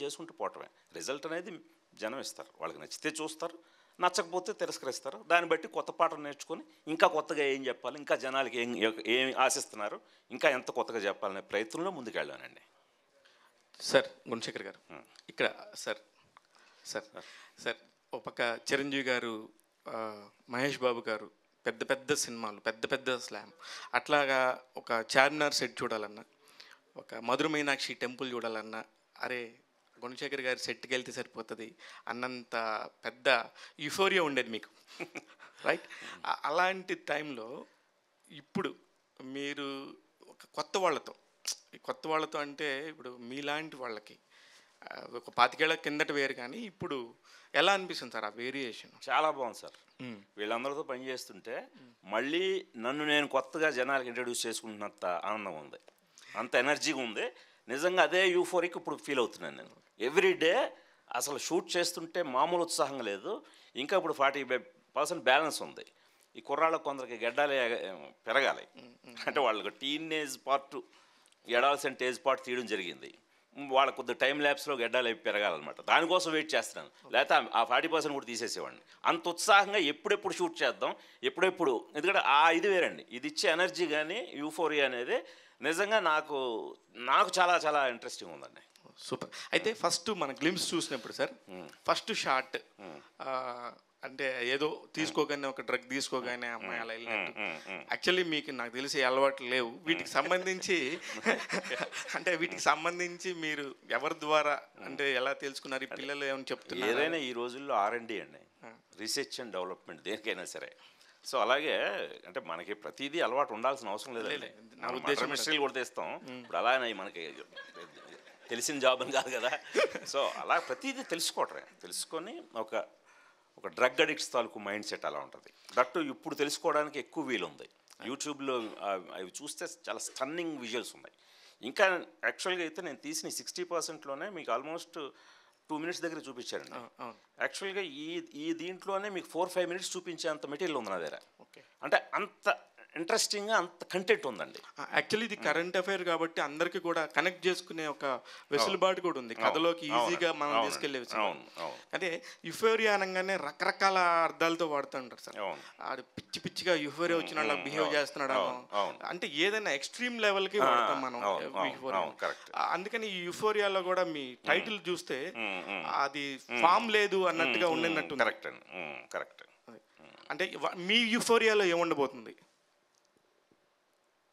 చేసుకుంటూ పోవటమే. రిజల్ట్ అనేది జనం ఇస్తారు, వాళ్ళకి నచ్చితే చూస్తారు, నచ్చకపోతే తిరస్కరిస్తారు. దాన్ని బట్టి కొత్త పాటలు నేర్చుకొని ఇంకా కొత్తగా ఏం చెప్పాలి, ఇంకా జనాలకి ఏం ఆశిస్తున్నారు, ఇంకా ఎంత కొత్తగా చెప్పాలనే ప్రయత్నంలో ముందుకెళ్ళానండి. సార్ గుణశేఖర్ గారు ఇక్కడ సార్ సార్ సార్ ఒక పక్క చిరంజీవి గారు, మహేష్ బాబు గారు పెద్ద పెద్ద సినిమాలు, పెద్ద పెద్ద స్లామ్, అట్లాగా ఒక చార్మినార్ సెట్ చూడాలన్నా, ఒక మధుర మీనాక్షి టెంపుల్ చూడాలన్నా, అరే గుణశేఖర్ గారి సెట్కి వెళ్తే సరిపోతుంది అన్నంత పెద్ద యుఫోరియా ఉండేది మీకు, రైట్? అలాంటి టైంలో ఇప్పుడు మీరు ఒక కొత్త వాళ్ళతో అంటే ఇప్పుడు మీలాంటి వాళ్ళకి ఒక 25 ఏళ్ల కిందట వేరు, కానీ ఇప్పుడు ఎలా అనిపిస్తుంది సార్ ఆ వేరియేషన్? చాలా బాగుంది సార్. వీళ్ళందరితో పనిచేస్తుంటే మళ్ళీ నన్ను నేను కొత్తగా జనాలకు ఇంట్రడ్యూస్ చేసుకుంటున్నంత ఆనందం ఉంది, అంత ఎనర్జీగా ఉంది. నిజంగా అదే యూఫోరిక్ ఇప్పుడు ఫీల్ అవుతున్నాను నేను. ఎవ్రీడే అసలు షూట్ చేస్తుంటే మామూలు ఉత్సాహంగా లేదు. ఇంకా ఇప్పుడు 40% బ్యాలెన్స్ ఉంది. ఈ కుర్రాళ్ళకు కొందరికి గెడ్డాలే పెరగాలి, అంటే వాళ్ళకి టీనేజ్ పార్ట్, ఎడాల్సెంట్ ఏజ్ పార్ట్ తీయడం జరిగింది. వాళ్ళ కొద్ది టైం ల్యాబ్స్లో గెడ్డాలు అవి పెరగాలన్నమాట. దానికోసం వెయిట్ చేస్తున్నాను, లేకపోతే ఆ 40% కూడా తీసేసేవాడిని. అంత ఉత్సాహంగా ఎప్పుడెప్పుడు షూట్ చేద్దాం, ఎప్పుడెప్పుడు, ఎందుకంటే ఇది వేరండి. ఇది ఇచ్చే ఎనర్జీ కానీ యూఫోరియా అనేది నిజంగా నాకు చాలా చాలా ఇంట్రెస్టింగ్ ఉందండి. సూపర్. అయితే ఫస్ట్ మన గ్లిమ్స్ చూసినప్పుడు సార్, ఫస్ట్ షాట్ అంటే ఏదో తీసుకోగానే, ఒక డ్రగ్ తీసుకోగానే అమ్మాయి అలా వెళ్ళినట్టు, యాక్చువల్లీ మీకు నాకు తెలిసి అలవాట్లు లేవు వీటికి సంబంధించి. అంటే వీటికి సంబంధించి మీరు ఎవరి ద్వారా, అంటే ఎలా తెలుసుకున్నారు? ఈ పిల్లలు ఏమైనా చెప్తున్నారు? ఏదైనా ఈ రోజుల్లో R&D అండి, రీసెర్చ్ అండ్ డెవలప్మెంట్, దేనికైనా సరే. సో అలాగే అంటే మనకి ప్రతిదీ అలవాటు ఉండాల్సిన అవసరం లేదండి. నా ఉద్దేశం మిస్టరీలు కూడా తెస్తాం ఇప్పుడు, అలానే మనకి తెలిసిన జాబ్ అని కాదు కదా. సో అలా ప్రతిదీ తెలుసుకొని ఒక డ్రగ్ అడిక్ట్స్ తాలూకు మైండ్ సెట్ అలా ఉంటుంది. దట్టు ఇప్పుడు తెలుసుకోవడానికి ఎక్కువ వీలుంది. యూట్యూబ్లో అవి చూస్తే చాలా స్టన్నింగ్ విజువల్స్ ఉన్నాయి. ఇంకా యాక్చువల్గా అయితే నేను తీసిన 60%లోనే మీకు ఆల్మోస్ట్ 2 minutes దగ్గర చూపించారండి. యాక్చువల్గా ఈ దీంట్లోనే మీకు 4-5 minutes చూపించే అంత మెటీరియల్ ఉంది నా దగ్గర. అంటే అంత ఇంట్రెస్టింగ్గా అంత కంటెంట్ ఉందండి. యాక్చువల్లీ ఇది కరెంట్ అఫైర్ కాబట్టి అందరికీ కూడా కనెక్ట్ చేసుకునే ఒక వెసులుబాటు కూడా ఉంది, కథలోకి ఈజీగా మనం తీసుకెళ్లే విషయం. అదే యుఫోరియా అనగానే రకరకాల అర్థాలతో వాడుతుంటారు సార్. ఆడు పిచ్చి పిచ్చిగా యుఫోరియా వచ్చిన వాళ్ళ బిహేవ్ చేస్తున్నాడు, అంటే ఏదైనా ఎక్స్ట్రీమ్ లెవెల్కి వాడతాం మనం యుఫోరియా. అందుకని ఈ యుఫోరియాలో కూడా మీ టైటిల్ చూస్తే అది ఫామ్ లేదు అన్నట్టుగా ఉండినట్టు. కరెక్ట్ అండి, కరెక్ట్. అంటే మీ యుఫోరియాలో ఏముండబోతుంది?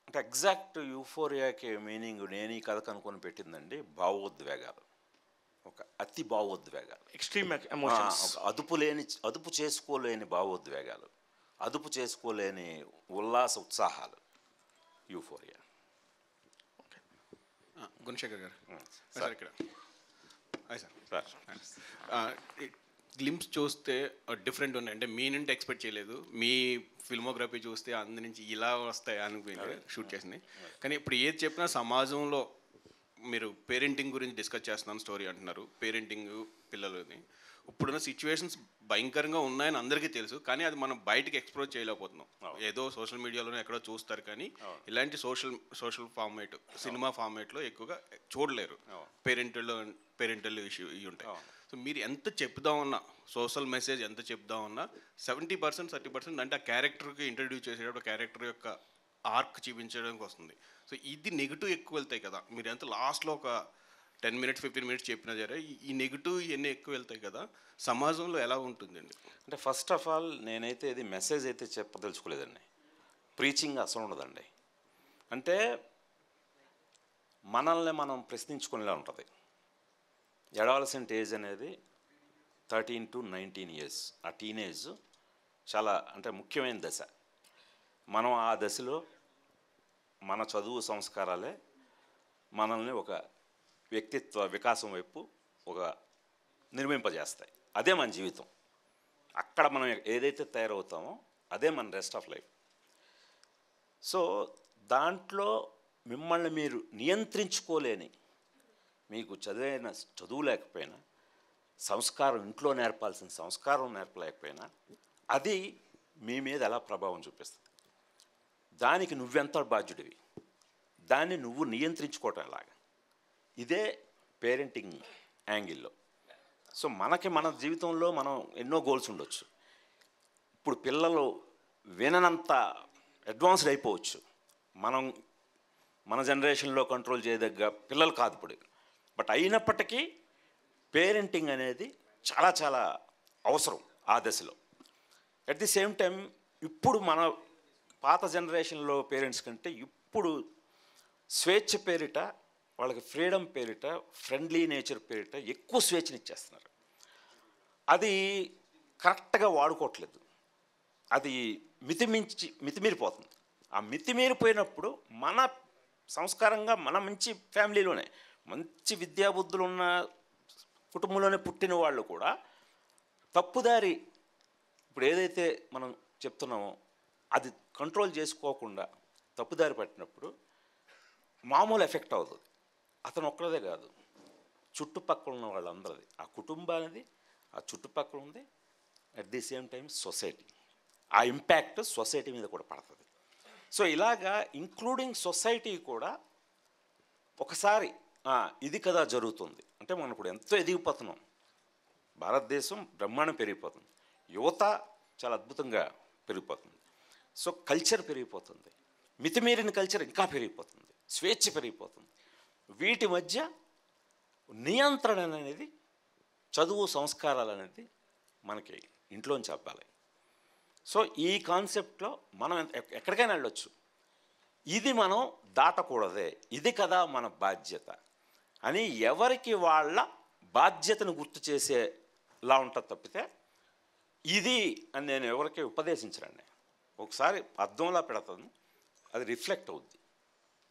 అంటే ఎగ్జాక్ట్ యూఫోరియాకి మీనింగ్ నేను ఈ కథకు అనుకొని పెట్టిందండి, భావోద్వేగాలు. ఒక అతి భావోద్వేగాలు, ఎక్స్ట్రీమ్ ఎమోషన్స్, అదుపు చేసుకోలేని భావోద్వేగాలు, అదుపు చేసుకోలేని ఉల్లాస ఉత్సాహాలు, యూఫోరియా. గుణశేఖర్ గారు సార్, ఇక్కడ సార్ గ్లింప్స్ చూస్తే డిఫరెంట్ ఉన్నాయి. అంటే మీ నుండి ఎక్స్పెక్ట్ చేయలేదు, మీ ఫిల్మోగ్రఫీ చూస్తే అందు నుంచి ఇలా వస్తాయి అనుకుని షూట్ చేసింది. కానీ ఇప్పుడు ఏది చెప్పినా సమాజంలో మీరు పేరెంటింగ్ గురించి డిస్కస్ చేస్తున్నాను, స్టోరీ అంటున్నారు, పేరెంటింగ్ పిల్లలని. ఇప్పుడున్న సిచ్యువేషన్స్ భయంకరంగా ఉన్నాయని అందరికీ తెలుసు, కానీ అది మనం బయటకు ఎక్స్ప్లోర్ చేయలేకపోతున్నాం. ఏదో సోషల్ మీడియాలోనే ఎక్కడో చూస్తారు, కానీ ఇలాంటి సోషల్ ఫార్మేట్, సినిమా ఫార్మేట్లో ఎక్కువగా చూడలేరు. పేరెంటల్ ఇష్యూ ఇవి ఉంటాయి. సో మీరు ఎంత చెప్దామన్నా, సోషల్ మెసేజ్ ఎంత చెప్దామన్నా 70%, 30% అంటే ఆ క్యారెక్టర్కి ఇంట్రడ్యూస్ చేసేటప్పుడు క్యారెక్టర్ యొక్క ఆర్క్ చూపించడానికి వస్తుంది. సో ఇది నెగిటివ్ ఎక్కువ వెళ్తాయి కదా. మీరు ఎంత లాస్ట్లో ఒక 10 minutes 15 minutes చెప్పినా సరే ఈ నెగిటివ్ ఇవన్నీ ఎక్కువ వెళ్తాయి కదా, సమాజంలో ఎలా ఉంటుందండి? అంటే ఫస్ట్ ఆఫ్ ఆల్ నేనైతే ఇది మెసేజ్ అయితే చెప్పదలుచుకోలేదండి, ప్రీచింగ్ అసలు ఉండదండి. అంటే మనల్ని మనం ప్రశ్నించుకునేలా ఉంటుంది. అడాలసెంట్ ఏజ్ అనేది 13 to 19 years, ఆ టీనేజ్ చాలా అంటే ముఖ్యమైన దశ. మనం ఆ దశలో మన చదువు సంస్కారాలే మనల్ని ఒక వ్యక్తిత్వ వికాసం వైపు ఒక నిర్మింపజేస్తాయి. అదే మన జీవితం. అక్కడ మనం ఏదైతే తయారవుతామో అదే మన రెస్ట్ ఆఫ్ లైఫ్. సో దాంట్లో మిమ్మల్ని మీరు నియంత్రించుకోలేని, మీకు చదువు లేకపోయినా, సంస్కారం ఇంట్లో నేర్పాల్సిన సంస్కారం నేర్పలేకపోయినా అది మీ మీద ఎలా ప్రభావం చూపిస్తుంది, దానికి నువ్వెంత బాధ్యుడివి, దాన్ని నువ్వు నియంత్రించుకోవటం ఎలాగా, ఇదే పేరెంటింగ్ యాంగిల్లో. సో మనకి మన జీవితంలో మనం ఎన్నో గోల్స్ ఉండొచ్చు. ఇప్పుడు పిల్లలు విననంత అడ్వాన్స్డ్ అయిపోవచ్చు. మన జనరేషన్లో కంట్రోల్ చేయదగ్గ పిల్లలు కాదు ఇప్పుడు. బట్ అయినప్పటికీ పేరెంటింగ్ అనేది చాలా చాలా అవసరం ఆ దశలో. అట్ ది సేమ్ టైం ఇప్పుడు మన పాత జనరేషన్లో పేరెంట్స్ కంటే ఇప్పుడు స్వేచ్ఛ పేరిట, వాళ్ళకి ఫ్రీడమ్ పేరిట, ఫ్రెండ్లీ నేచర్ పేరిట ఎక్కువ స్వేచ్ఛనిచ్చేస్తున్నారు. అది కరెక్ట్గా వాడుకోవట్లేదు. అది మితిమీరిపోతుంది. ఆ మితిమీరిపోయినప్పుడు మన సంస్కారంగా మన మంచి ఫ్యామిలీలోనే మంచి విద్యాబుద్ధులు ఉన్న కుటుంబంలోనే పుట్టిన వాళ్ళు కూడా తప్పుదారి ఇప్పుడు ఏదైతే మనం చెప్తున్నామో అది కంట్రోల్ చేసుకోకుండా తప్పుదారి పట్టినప్పుడు మామూలు ఎఫెక్ట్ అవుతుంది. అతను ఒక్కడే కాదు, చుట్టుపక్కల ఉన్న వాళ్ళందరిది, ఆ కుటుంబానిది, ఆ చుట్టుపక్కల ఉంది. At the same time society, ఆ ఇంపాక్ట్ సొసైటీ మీద కూడా పడుతుంది. సో ఇలాగా ఇంక్లూడింగ్ సొసైటీ కూడా ఒకసారి ఇది కదా జరుగుతుంది అంటే మనం ఇప్పుడు ఎంతో ఎదిగిపోతున్నాం. భారతదేశం బ్రహ్మాండం పెరిగిపోతుంది, యువత చాలా అద్భుతంగా పెరిగిపోతుంది. సో కల్చర్ పెరిగిపోతుంది, మితిమీరిన కల్చర్ ఇంకా పెరిగిపోతుంది, స్వేచ్ఛ పెరిగిపోతుంది. వీటి మధ్య నియంత్రణ అనేది, చదువు సంస్కారాలు అనేది మనకి ఇంట్లోంచి చెప్పాలి. సో ఈ కాన్సెప్ట్లో మనం ఎక్కడికైనా వెళ్ళొచ్చు. ఇది మనం దాటకూడదే, ఇది కదా మన బాధ్యత అని ఎవరికి వాళ్ళ బాధ్యతను గుర్తు చేసేలా ఉంటుంది తప్పితే ఇది అని నేను ఎవరికి ఉపదేశించరండి. ఒకసారి అర్థంలా పెడతాను, అది రిఫ్లెక్ట్ అవుద్ది,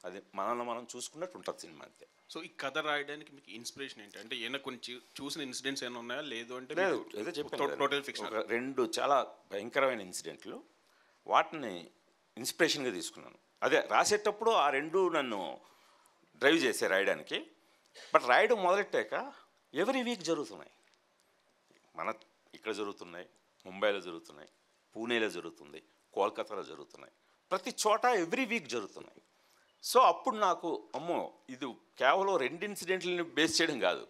అది మనల్ని మనం చూసుకున్నట్టు ఉంటుంది సినిమా అంతే. సో ఈ కథ రాయడానికి మీకు ఇన్స్పిరేషన్ ఏంటి? అంటే ఏమైనా కొన్ని చూసిన ఇన్సిడెంట్స్ ఏమైనా ఉన్నాయా? లేదు అంటే లేదు, ఏదో చెప్పాను, టోటల్ ఫిక్షన్. 2 చాలా భయంకరమైన ఇన్సిడెంట్లు, వాటిని ఇన్స్పిరేషన్గా తీసుకున్నాను. అదే రాసేటప్పుడు ఆ 2 నన్ను డ్రైవ్ చేసే రాయడానికి. బట్ రాయడం మొదలెట్టాక ఎవ్రీ వీక్ జరుగుతున్నాయి. మన ఇక్కడ జరుగుతున్నాయి, ముంబైలో జరుగుతున్నాయి, పూణేలో జరుగుతుంది, కోల్కతాలో జరుగుతున్నాయి, ప్రతి చోట ఎవ్రీ వీక్ జరుగుతున్నాయి. సో అప్పుడు నాకు అమ్మో ఇది కేవలం 2 ఇన్సిడెంట్లని బేస్ చేయడం కాదు,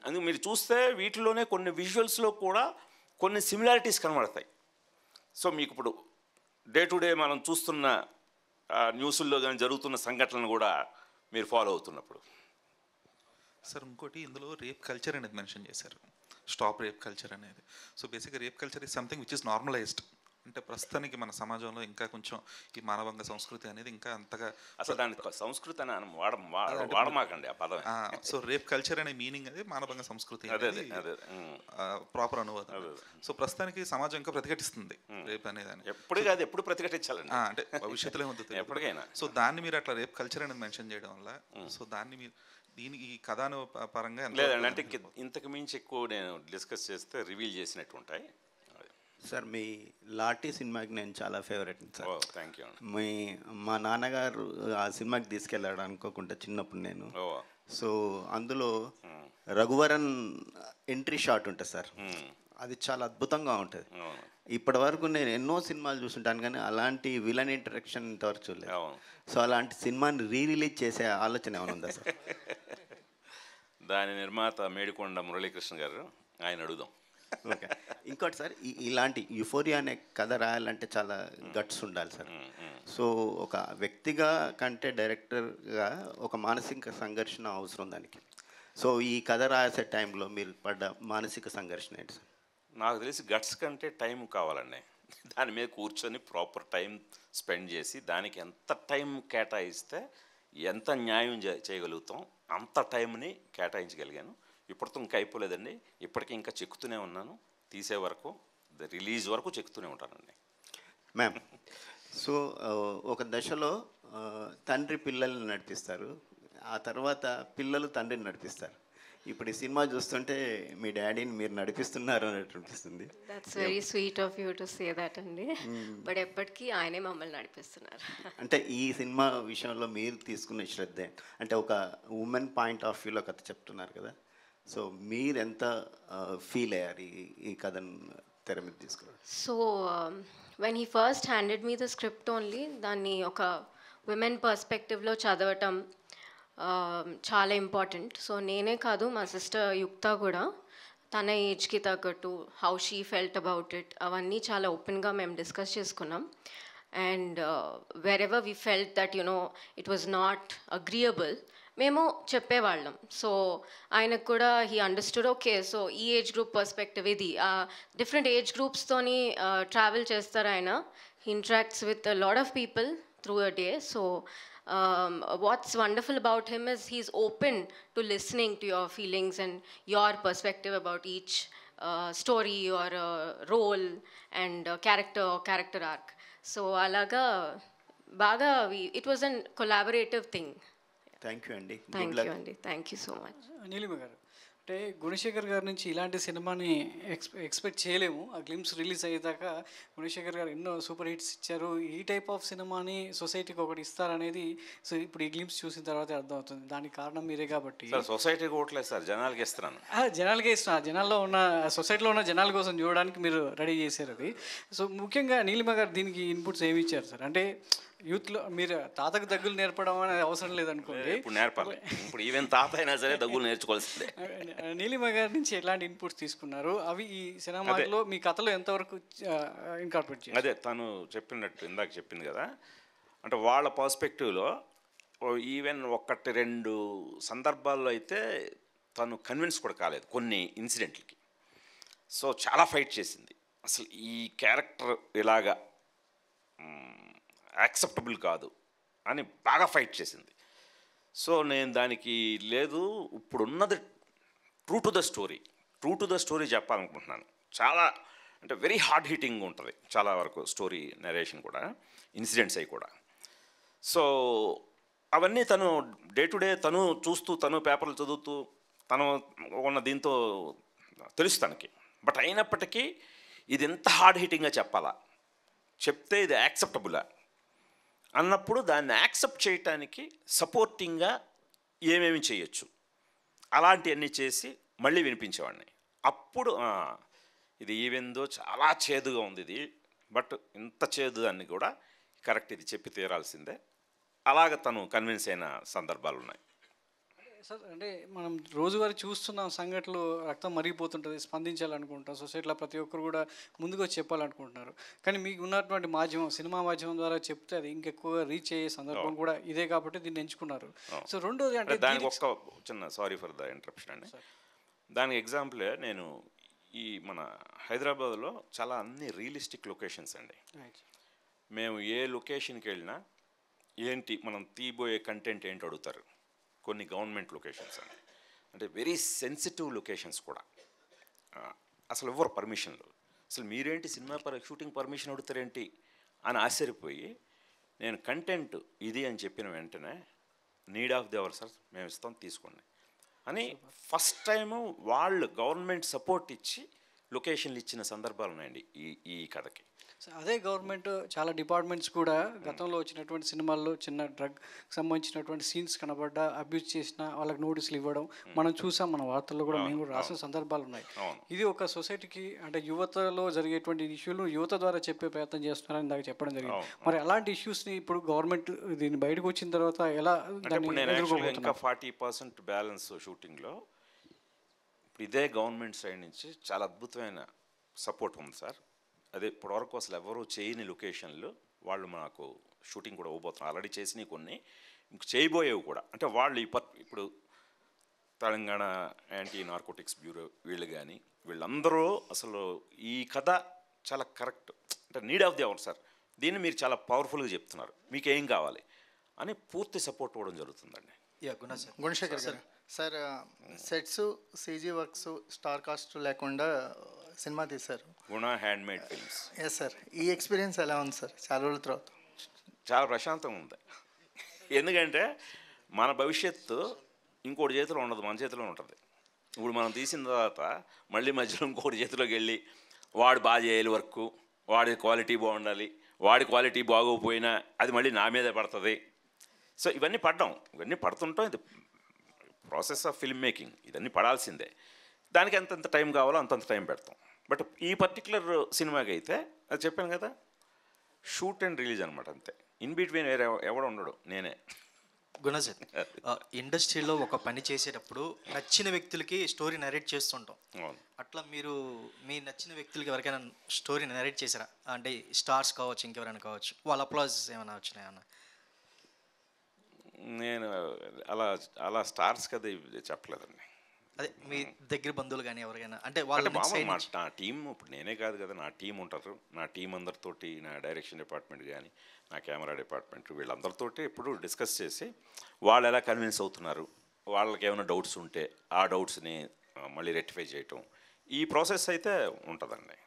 అందుకు మీరు చూస్తే వీటిలోనే కొన్ని విజువల్స్లో కూడా కొన్ని సిమిలారిటీస్ కనబడతాయి. సో మీకు ఇప్పుడు డే టు డే మనం చూస్తున్న న్యూస్ల్లో కానీ జరుగుతున్న సంఘటనలు కూడా మీరు ఫాలో అవుతున్నప్పుడు. సార్ ఇంకోటి ఇందులో రేప్ కల్చర్ అనేది మెన్షన్ చేశారు, స్టాప్ రేప్ కల్చర్ అనేది. సో బేసిక్గా rape culture is something which is normalised. అంటే ప్రస్తుతానికి మన సమాజంలో ఇంకా కొంచెం ఈ మానవంగ సంస్కృతి అనేది ఇంకా అంతగా అసలు దాని సంస్కృతి అని వాడమాకండి ఆ పదం. సో రేప్ కల్చర్ అనే మీనింగ్ అది మానవంగ సంస్కృతి, ప్రాపర్ అనువాదం. సో ప్రస్తుతానికి సమాజం ఇంకా ప్రతిఘటిస్తుంది రేప్ అనేది. ఎప్పుడు కాదు, ఎప్పుడు ప్రతిఘటించాలండి, అంటే భవిష్యత్తులో ఏమవుతుంది ఎప్పటికైనా. సో దాన్ని మీరు అట్లా రేప్ కల్చర్ అనేది మెన్షన్ చేయడం వల్ల సో దాన్ని మీరు దీనికి కథాను పరంగా లేదండి, అంటే ఇంతకు మించి ఎక్కువ నేను డిస్కస్ చేస్తే రివీల్ చేసినట్టు ఉంటాయి. సార్ మీ లాఠీ సినిమాకి నేను చాలా ఫేవరెట్ సార్. Thank you. మా నాన్నగారు ఆ సినిమాకి తీసుకెళ్ళాడు అనుకోకుండా చిన్నప్పుడు నేను. సో అందులో రఘువరన్ ఎంట్రీ షాట్ ఉంటుంది సార్, అది చాలా అద్భుతంగా ఉంటుంది. ఇప్పటి వరకు నేను ఎన్నో సినిమాలు చూస్తుంటాను కానీ అలాంటి విలన్ ఇంటరాక్షన్ ఇంతవరకు చూడలేదు. సో అలాంటి సినిమాని రిలీజ్ చేసే ఆలోచన ఏమైనా ఉందా సార్? దాని నిర్మాత మేడికొండ మురళీకృష్ణ గారు, ఆయన అడుగుదాం. ఓకే. ఇంకోటి సార్, ఇలాంటి యుఫోరియా అనే కథ రాయాలంటే చాలా గట్స్ ఉండాలి సార్. సో ఒక వ్యక్తిగా కంటే డైరెక్టర్గా ఒక మానసిక సంఘర్షణ అవసరం దానికి. సో ఈ కథ రాసే టైంలో మీరు పడ్డ మానసిక సంఘర్షణ ఏంటి సార్? నాకు తెలిసి గట్స్ కంటే టైం కావాలండి. దాని మీద కూర్చొని ప్రాపర్ టైం స్పెండ్ చేసి దానికి ఎంత టైం కేటాయిస్తే ఎంత న్యాయం చేయగలుగుతాం అంత టైంని కేటాయించగలిగాను. ఇప్పటితో ఇంకా అయిపోలేదండి, ఇప్పటికీ ఇంకా చెక్కుతూనే ఉన్నాను, తీసే వరకు రిలీజ్ వరకు చెక్కుతూనే ఉంటానండి. మ్యామ్, సో ఒక దశలో తండ్రి పిల్లల్ని నడిపిస్తారు, ఆ తర్వాత పిల్లలు తండ్రిని నడిపిస్తారు. ఇప్పుడు ఈ సినిమా చూస్తుంటే మీ డాడీని మీరు నడిపిస్తున్నారు అన్నట్టు అనిపిస్తుంది. That's very sweet of you to say that అండి. బట్ ఎప్పటికీ ఆయనే మమ్మల్ని నడిపిస్తున్నారు. అంటే ఈ సినిమా విషయంలో మీరు తీసుకున్న శ్రద్ధ అంటే ఒక ఉమెన్ పాయింట్ ఆఫ్ వ్యూలో కథ చెప్తున్నారు కదా, సో మీరు ఎంత ఫీల్ అయ్యారు ఈ కథను తెర మీద తీసుకున్నారు? So when he first handed me the script only, దాన్ని ఒక విమెన్ పర్స్పెక్టివ్లో చదవటం, చాలా ఇంపార్టెంట్. సో నేనే కాదు, మా సిస్టర్ యుక్త కూడా తన ఏజ్కి తగ్గట్టు how she felt about it అవన్నీ చాలా ఓపెన్గా మేము డిస్కస్ చేసుకున్నాం. And wherever we felt that it was not agreeable మేము చెప్పేవాళ్ళం. సో ఆయనకు కూడా హీ అండర్స్టూడ్, ఓకే సో ఈ ఏజ్ గ్రూప్ పర్స్పెక్టివ్ ఇది, డిఫరెంట్ ఏజ్ గ్రూప్స్తోని ట్రావెల్ చేస్తారు ఆయన. He interacts with lot of people through a day. So what's wonderful about him is he's open to listening to your feelings and your perspective about each story or role and character arc. So alaga baga it was a collaborative thing. Thank you అండి. Thank you so much. Neelima గారు, అంటే గుణశేఖర్ గారి నుంచి ఇలాంటి సినిమాని expect చేయలేము. ఆ glimpse release అయ్యేదాకా గుణశేఖర్ గారు ఎన్నో సూపర్ హిట్స్ ఇచ్చారు. ఈ టైప్ ఆఫ్ సినిమాని సొసైటీకి ఒకటి ఇస్తారనేది సో ఇప్పుడు ఈ గ్లిమ్స్ చూసిన తర్వాత అర్థమవుతుంది. దానికి కారణం మీరే కాబట్టి. సొసైటీకి ఓట్లేదు సార్, జనాలకి ఇస్తున్నాను. జనాలకే ఇస్తున్నారు. జనాల్లో ఉన్న సొసైటీలో ఉన్న జనాల కోసం చూడడానికి మీరు రెడీ చేశారు అది. సో ముఖ్యంగా నీలిమ గారు దీనికి ఇన్పుట్స్ ఏమి ఇచ్చారు సార్? అంటే యూత్లో మీరు తాతకు దగ్గులు నేర్పడం అనేది అవసరం లేదనుకోండి, ఇప్పుడు నేర్పాలి. ఇప్పుడు ఈవెన్ తాత అయినా సరే దగ్గులు నేర్చుకోవాల్సిందే. నీలిమ గారి నుంచి ఎలాంటి ఇన్పుట్స్ తీసుకున్నారు? అవి ఈ సినిమాలో మీ కథలో ఎంతవరకు ఇన్కార్పొరేట్ చేయాలి? అదే తను చెప్పినట్టు ఇందాక చెప్పింది కదా, అంటే వాళ్ళ పర్స్పెక్టివ్లో ఈవెన్ 1-2 సందర్భాల్లో అయితే తను కన్విన్స్ కూడా కాలేదు కొన్ని ఇన్సిడెంట్లకి. సో చాలా ఫైట్ చేసింది. అసలు ఈ క్యారెక్టర్ ఇలాగా యాక్సెప్టబుల్ కాదు అని బాగా ఫైట్ చేసింది. సో నేను దానికి లేదు, ఇప్పుడున్నది ట్రూ టు ద స్టోరీ చెప్పాలనుకుంటున్నాను. చాలా అంటే వెరీ హార్డ్ హిట్టింగ్ ఉంటుంది చాలా వరకు స్టోరీ నరేషన్ కూడా, ఇన్సిడెంట్స్ అవి కూడా. సో అవన్నీ తను డే టు డే తను చూస్తూ, తను పేపర్లు చదువుతూ, తను ఉన్న దీంతో తెలుసు తనకి. బట్ అయినప్పటికీ ఇది ఎంత హార్డ్ హిట్టింగ్గా చెప్పాలా, చెప్తే ఇది యాక్సెప్టబులా అన్నప్పుడు దాన్ని యాక్సెప్ట్ చేయటానికి సపోర్టింగ్గా ఏమేమి చేయొచ్చు అలాంటివన్నీ చేసి మళ్ళీ వినిపించేవాడిని. అప్పుడు ఇది ఈవెందో చాలా చేదుగా ఉంది ఇది, బట్ ఇంత చేదు దాన్ని కూడా కరెక్ట్, ఇది చెప్పి తీరాల్సిందే, అలాగ తను కన్విన్స్ అయిన సందర్భాలు ఉన్నాయి. సార్ అంటే మనం రోజువారీ చూస్తున్న సంఘటనలు రక్తం మరిగిపోతుంటుంది, స్పందించాలనుకుంటాం, సొసైటీలో ప్రతి ఒక్కరు కూడా ముందుగా చెప్పాలనుకుంటున్నారు. కానీ మీకు ఉన్నటువంటి మాధ్యమం సినిమా మాధ్యమం ద్వారా చెప్తే అది ఇంకెక్కువగా రీచ్ అయ్యే సందర్భం కూడా ఇదే కాబట్టి దీన్ని ఎంచుకున్నారు. సో రెండోది అంటే దానికి ఒక్క చిన్న సారీ ఫర్ ద ఇంటరప్షన్ అండి. దానికి ఎగ్జాంపులే నేను ఈ మన హైదరాబాద్లో చాలా అన్ని రియలిస్టిక్ లొకేషన్స్ అండి. మేము ఏ లొకేషన్కి వెళ్ళినా ఏంటి మనం తీయబోయే కంటెంట్ ఏంటి అడుగుతారు. కొన్ని గవర్నమెంట్ లొకేషన్స్ అండి, అంటే వెరీ సెన్సిటివ్ లొకేషన్స్ కూడా. అసలు ఎవరు పర్మిషన్లు, అసలు మీరేంటి సినిమా షూటింగ్ పర్మిషన్ అడుగుతారేంటి అని ఆశ్చర్యపోయి, నేను కంటెంట్ ఇది అని చెప్పిన వెంటనే need of the hour sir మేము ఇస్తాం తీసుకోండి అని ఫస్ట్ టైము వాళ్ళు గవర్నమెంట్ సపోర్ట్ ఇచ్చి లొకేషన్లు ఇచ్చిన సందర్భాలు ఉన్నాయండి ఈ కథకి. అదే గవర్నమెంట్ చాలా డిపార్ట్మెంట్స్ కూడా గతంలో వచ్చినటువంటి సినిమాల్లో చిన్న డ్రగ్ సంబంధించినటువంటి సీన్స్ కనబడ్డా అబ్యూజ్ చేసిన వాళ్ళకి నోటీసులు ఇవ్వడం మనం చూసాం, మన వార్తల్లో కూడా మేము కూడా రాసిన సందర్భాలు ఉన్నాయి. ఇది ఒక సొసైటీకి అంటే యువతలో జరిగేటువంటి ఇష్యూలు యువత ద్వారా చెప్పే ప్రయత్నం చేస్తున్నారని దాకా చెప్పడం జరిగింది. మరి అలాంటి ఇష్యూస్ని ఇప్పుడు గవర్నమెంట్ దీన్ని బయటకు వచ్చిన తర్వాత ఎలా ఇంకా 40% బ్యాలెన్స్ షూటింగ్లో ఇప్పుడు ఇదే గవర్నమెంట్ సైడ్ నుంచి చాలా అద్భుతమైన సపోర్ట్ ఉంది సార్. అదే ఇప్పటివరకు అసలు ఎవరు చేయని లొకేషన్లు వాళ్ళు మాకు షూటింగ్ కూడా ఇవ్వబోతున్నారు. ఆల్రెడీ చేసినవి కొన్ని, ఇంక చేయబోయేవి కూడా. అంటే వాళ్ళు ఇప్పుడు తెలంగాణ యాంటీ నార్కోటిక్స్ బ్యూరో వీళ్ళు కానీ వీళ్ళందరూ అసలు ఈ కథ చాలా కరెక్ట్, అంటే need of the hour sir, దీన్ని మీరు చాలా పవర్ఫుల్గా చెప్తున్నారు, మీకు ఏం కావాలి అని పూర్తి సపోర్ట్ ఇవ్వడం జరుగుతుందండి. గుణశేఖర్ గారు sir, sets CG works star cast లేకుండా సినిమా తీశారు, గుణ హ్యాండ్మేడ్ ఫిల్మ్స్. ఎస్ సార్, ఈ ఎక్స్పీరియన్స్ ఎలా ఉంది సార్ చాలా రోజుల తర్వాత? చాలా ప్రశాంతంగా ఉంది. ఎందుకంటే మన భవిష్యత్తు ఇంకోటి చేతిలో ఉండదు, మన చేతిలో ఉంటుంది. ఇప్పుడు మనం తీసిన తర్వాత మళ్ళీ మధ్యలో ఇంకోటి చేతిలోకి వెళ్ళి వాడు బాగా చేయాలి వర్క్, వాడి క్వాలిటీ బాగుండాలి, వాడి క్వాలిటీ బాగోకపోయినా అది మళ్ళీ నా మీదే పడుతుంది. సో ఇవన్నీ పడుతుంటాం. ఇది ప్రాసెస్ ఆఫ్ ఫిల్మ్ మేకింగ్, ఇదన్నీ పడాల్సిందే. దానికి ఎంతెంత టైం కావాలో అంతంత టైం పెడతాం. బట్ ఈ పర్టికులర్ సినిమాకి అయితే అది చెప్పాను కదా, షూట్ అండ్ రిలీజ్ అనమాట, అంతే. ఇన్ బిట్వీన్ వేరే ఎవడ ఉండడు, నేనే. గుణ సార్, ఇండస్ట్రీలో ఒక పని చేసేటప్పుడు నచ్చిన వ్యక్తులకి స్టోరీ నరేట్ చేస్తుంటాం. అట్లా మీరు మీ నచ్చిన వ్యక్తులకి ఎవరికైనా స్టోరీ నరేట్ చేశారా? అంటే స్టార్స్ కావచ్చు, ఇంకెవరైనా కావచ్చు, వాళ్ళ అప్లాజెస్ ఏమైనా వచ్చినాయన్నా? నేను అలా అలా స్టార్స్ కదా చెప్పలేదండి. అదే మీ దగ్గర బంధువులు కానీ ఎవరికైనా, అంటే వాళ్ళ నా టీం, ఇప్పుడు నేనే కాదు కదా, నా టీం ఉంటారు. నా టీం అందరితోటి, నా డైరెక్షన్ డిపార్ట్మెంట్ కానీ, నా కెమెరా డిపార్ట్మెంట్, వీళ్ళందరితోటి ఎప్పుడు డిస్కస్ చేసి వాళ్ళు ఎలా కన్విన్స్ అవుతున్నారు, వాళ్ళకి ఏమైనా డౌట్స్ ఉంటే ఆ డౌట్స్ని మళ్ళీ రెక్టిఫై చేయటం, ఈ ప్రాసెస్ అయితే ఉంటుందండి.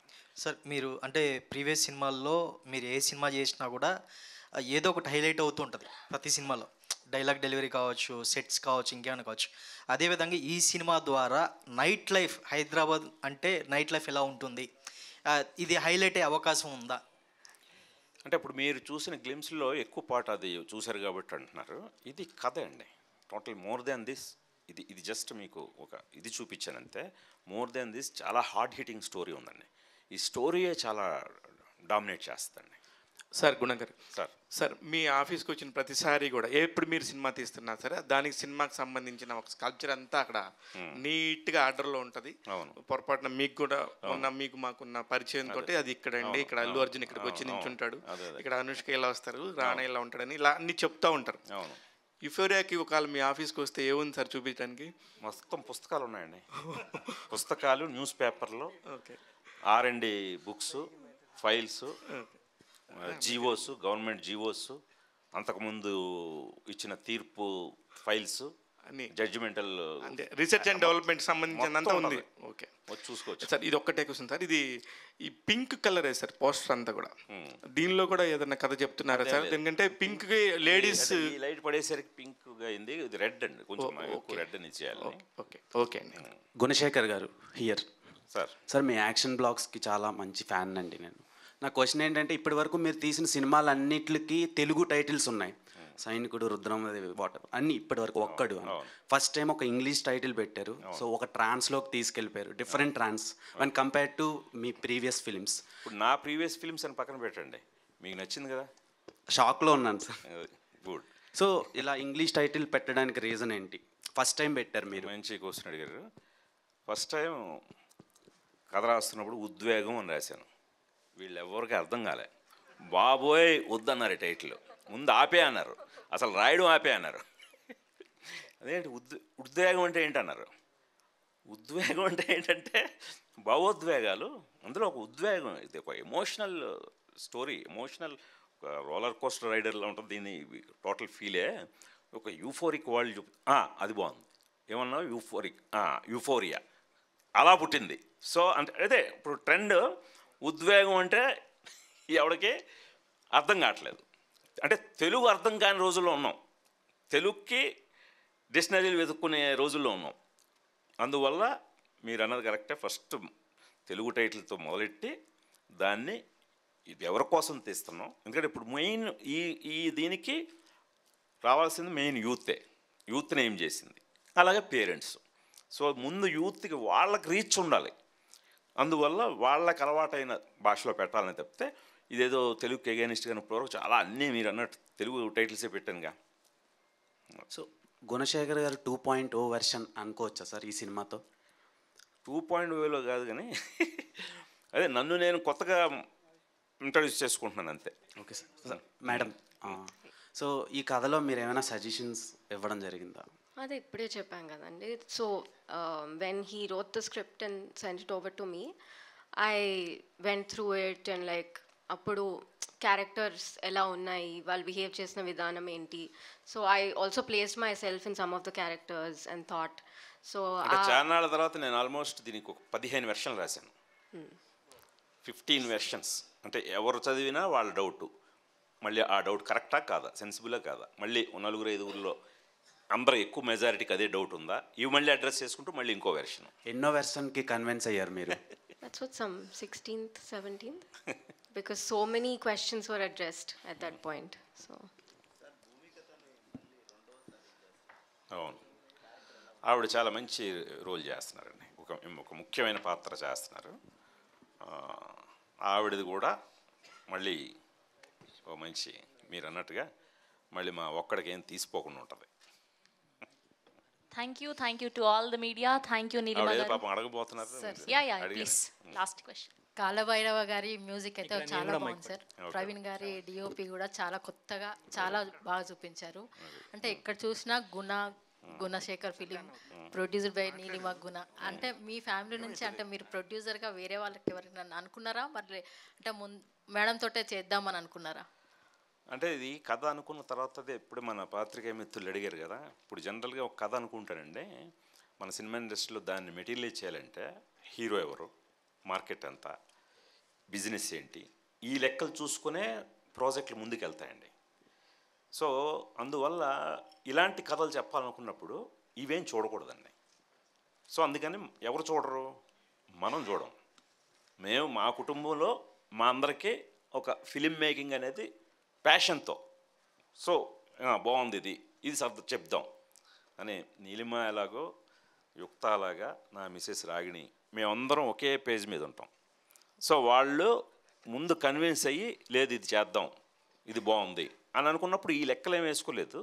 సార్ మీరు అంటే ప్రీవియస్ సినిమాల్లో మీరు ఏ సినిమా చేసినా కూడా ఏదో ఒకటి హైలైట్ అవుతూ ఉంటుంది ప్రతి సినిమాలో. డైలాగ్ డెలివరీ కావచ్చు, సెట్స్ కావచ్చు, ఇంకేమైనా కావచ్చు. అదేవిధంగా ఈ సినిమా ద్వారా నైట్ లైఫ్, హైదరాబాద్ అంటే నైట్ లైఫ్ ఎలా ఉంటుంది, ఇది హైలైట్ అయ్యే అవకాశం ఉందా? అంటే ఇప్పుడు మీరు చూసిన గ్లిమ్స్లో ఎక్కువ పాట అది చూశారు కాబట్టి అంటున్నారు. ఇది కథ అండి, టోటల్ మోర్ దాన్ దిస్. ఇది జస్ట్ మీకు ఒక ఇది చూపించానంతే. మోర్ దాన్ దిస్ చాలా హార్డ్ హిట్టింగ్ స్టోరీ ఉందండి. ఈ స్టోరీయే చాలా డామినేట్ చేస్తుందండి. సార్ గుణగారు, సార్ సార్ మీ ఆఫీస్కి వచ్చిన ప్రతిసారి కూడా ఎప్పుడు మీరు సినిమా తీస్తున్నా సరే దానికి సినిమాకి సంబంధించిన ఒక స్కల్ప్చర్ అంతా అక్కడ నీట్గా ఆర్డర్లో ఉంటుంది. పొరపాటున మీకు కూడా మాకున్న పరిచయం తోటి అది ఇక్కడండి, ఇక్కడ అల్లు అర్జున్ ఇక్కడికి వచ్చి నించుంటాడు, ఇక్కడ అనుష్క ఇలా వస్తారు, రాణా ఇలా ఉంటాడని ఇలా అన్ని చెప్తూ ఉంటారు. యుఫోరియాకి ఒకవేళ మీ ఆఫీస్కి వస్తే ఏముంది సార్ చూపించడానికి? మొత్తం పుస్తకాలు ఉన్నాయండి. పుస్తకాలు, న్యూస్ పేపర్లు, R&D books, files, GOs, government GOs, అంతకుముందు ఇచ్చిన తీర్పు ఫైల్స్, అన్ని జడ్జిమెంటల్, అంటే రీసెర్చ్ అండ్ డెవలప్మెంట్ సంబంధించినంత ఉంది. ఓకే చూసుకోవచ్చు సార్. ఇది ఒక్కటే క్వశ్చన్ సార్, ఇది ఈ పింక్ కలరే సార్ పోస్టర్ అంతా కూడా, దీనిలో కూడా ఏదైనా కథ చెప్తున్నారా సార్? ఎందుకంటే పింక్ లేడీస్ లైట్ పడేసరికి పింక్ గా అయింది, ఇది రెడ్ అండి, కొంచెం రెడ్ అని చేయాలి. ఓకే ఓకే అండి. గుణశేఖర్ గారు హియర్. సార్ మీ యాక్షన్ బ్లాగ్స్కి చాలా మంచి ఫ్యాన్ అండి నేను. నా క్వశ్చన్ ఏంటంటే, ఇప్పటి వరకు మీరు తీసిన సినిమాలన్నిటికి తెలుగు టైటిల్స్ ఉన్నాయి, సైనికుడు, రుద్రమదేవి, వాటర్ అన్నీ ఇప్పటి వరకు ఒక్కడు. ఫస్ట్ టైం ఒక ఇంగ్లీష్ టైటిల్ పెట్టారు, సో ఒక ట్రాన్స్లోకి తీసుకెళ్ళిపోయారు, different trance one compare to మీ ప్రీవియస్ ఫిలిమ్స్. ఇప్పుడు నా ప్రీవియస్ ఫిలిమ్స్ అని పక్కన పెట్టండి, మీకు నచ్చింది కదా? షాక్లో ఉన్నాను సార్. గుడ్. సో ఇలా ఇంగ్లీష్ టైటిల్ పెట్టడానికి రీజన్ ఏంటి? ఫస్ట్ టైం పెట్టారు మీరు. మంచి క్వశ్చన్ అడిగారు. ఫస్ట్ టైం కథ రాస్తున్నప్పుడు ఉద్వేగం అని రాశాను. వీళ్ళు ఎవరికి అర్థం కాలే, బాబోయ్ వద్దన్నారు టైటిల్, ముందు ఆపే అన్నారు, అసలు రాయడం ఆపే అన్నారు. అదేంటి ఉద్వేగం అంటే ఏంటన్నారు. ఉద్వేగం అంటే ఏంటంటే భావోద్వేగాలు, అందులో ఒక ఉద్వేగం, ఇది ఒక emotional story, emotional roller coaster రైడర్లో ఉంటుంది. దీన్ని టోటల్ ఫీలే ఒక యూఫోరిక్ వరల్డ్ అది బాగుంది. ఏమన్నా యూఫోరియా అలా పుట్టింది. సో అంటే అదే ఇప్పుడు ట్రెండ్ ఉద్వేగం అంటే ఎవరికి అర్థం కావట్లేదు. అంటే తెలుగు అర్థం కాని రోజుల్లో ఉన్నాం, తెలుగుకి డిక్షనరీలు వెతుక్కునే రోజుల్లో ఉన్నాం. అందువల్ల మీరు అన్నది కరెక్టే. ఫస్ట్ తెలుగు టైటిల్తో మొదలెట్టి దాన్ని ఇది ఎవరి కోసం తీస్తున్నాం, ఎందుకంటే ఇప్పుడు మెయిన్ ఈ దీనికి రావాల్సింది మెయిన్ యూత్ని ఏం చేసింది, అలాగే పేరెంట్స్. సో ముందు యూత్కి వాళ్ళకి రీచ్ ఉండాలి, అందువల్ల వాళ్ళకి అలవాటైన భాషలో పెట్టాలని తప్పితే ఇదేదో తెలుగుకి ఎగైనిస్ట్గా ఇప్పటివరకు చాలా అన్నీ మీరు అన్నట్టు తెలుగు టైటిల్సే పెట్టానుగా. సో గుణశేఖర్ గారు 2.0 వెర్షన్ అనుకోవచ్చా సార్ ఈ సినిమాతో? 2.0లో కాదు కానీ అదే నన్ను నేను కొత్తగా ఇంట్రడ్యూస్ చేసుకుంటున్నాను అంతే. Okay sir. మేడం, సో ఈ కథలో మీరు ఏమైనా సజెషన్స్ ఇవ్వడం జరిగిందా? అదే ఇప్పుడే చెప్పాం కదండి. So when he wrote the script and send it over to me, I went through it and like అప్పుడు క్యారెక్టర్స్ ఎలా ఉన్నాయి, వాళ్ళు బిహేవ్ చేసిన విధానం ఏంటి. So I also placed my self in some of the characters and thought. So చాలా తర్వాత నేను ఆల్మోస్ట్ దీనికి ఒక 15 వెర్షన్లు రాశాను. 15 వెర్షన్స్ అంటే ఎవరు చదివినా వాళ్ళ డౌట్, మళ్ళీ ఆ డౌట్ కరెక్టా కాదా, సెన్సిబులా కాదా, మళ్ళీ 4-5 అందరూ ఎక్కువ మెజారిటీకి అదే డౌట్ ఉందా, ఇవి మళ్ళీ అడ్రస్ చేసుకుంటూ మళ్ళీ ఇంకో వెర్షన్. ఎన్నో వెర్షన్కి కన్విన్స్ అయ్యారు మీరు? That's what some 16th, 17th, because so many questions were addressed at that point. So అవును, ఆవిడ చాలా మంచి రోల్ చేస్తున్నారండి, ఒక ముఖ్యమైన పాత్ర చేస్తున్నారు. ఆవిడది కూడా మళ్ళీ ఓ మంచి మీరు అన్నట్టుగా మళ్ళీ మా ఒక్కడికి ఏం తీసిపోకుండా ఉంటుంది. Thank you to all the media. Thank you Neelima ఆవిడ గారు. పాపం అడగబోతున్నారు. Please last question. కాలభైరవ గారి మ్యూజిక్ అయితే చాలా బాగుంది సార్. ప్రవీణ్ గారి డిఓపి కూడా చాలా కొత్తగా చాలా బాగా చూపించారు. అంటే ఎక్కడ చూసినా Gunasekhar film producer by Neelima గుణ. అంటే మీ ఫ్యామిలీ నుంచి అంటే మీరు ప్రొడ్యూసర్గా వేరే వాళ్ళకి ఎవరైనా అనుకున్నారా, మరి అంటే మేడం తోటే చేద్దామని అనుకున్నారా? అంటే ఇది కథ అనుకున్న తర్వాతదే ఇప్పుడు మన పాత్రికేయ మిత్రులు అడిగారు కదా, ఇప్పుడు జనరల్గా ఒక కథ అనుకుంటారండి. మన సినిమా ఇండస్ట్రీలో దాన్ని మెటీరియలైజ్ చేయాలంటే హీరో ఎవరు, మార్కెట్ ఎంత, బిజినెస్ ఏంటి, ఈ లెక్కలు చూసుకునే ప్రాజెక్టులు ముందుకు వెళ్తాయండి. సో అందువల్ల ఇలాంటి కథలు చెప్పాలనుకున్నప్పుడు ఇవేం చూడకూడదండి. సో అందుకని ఎవరు చూడరు, మనం చూడం. మేము మా కుటుంబంలో మా అందరికీ ఒక ఫిలిం మేకింగ్ అనేది ప్యాషన్తో, సో బాగుంది ఇది చెప్దాం అని నీలిమ ఎలాగో యుక్త అలాగా నా మిసెస్ రాగిణి మేమందరం ఒకే పేజ్ మీద ఉంటాం. సో వాళ్ళు ముందు కన్విన్స్ అయ్యి లేదు ఇది చేద్దాం ఇది బాగుంది అని అనుకున్నప్పుడు ఈ లెక్కలు ఏం వేసుకోలేదు.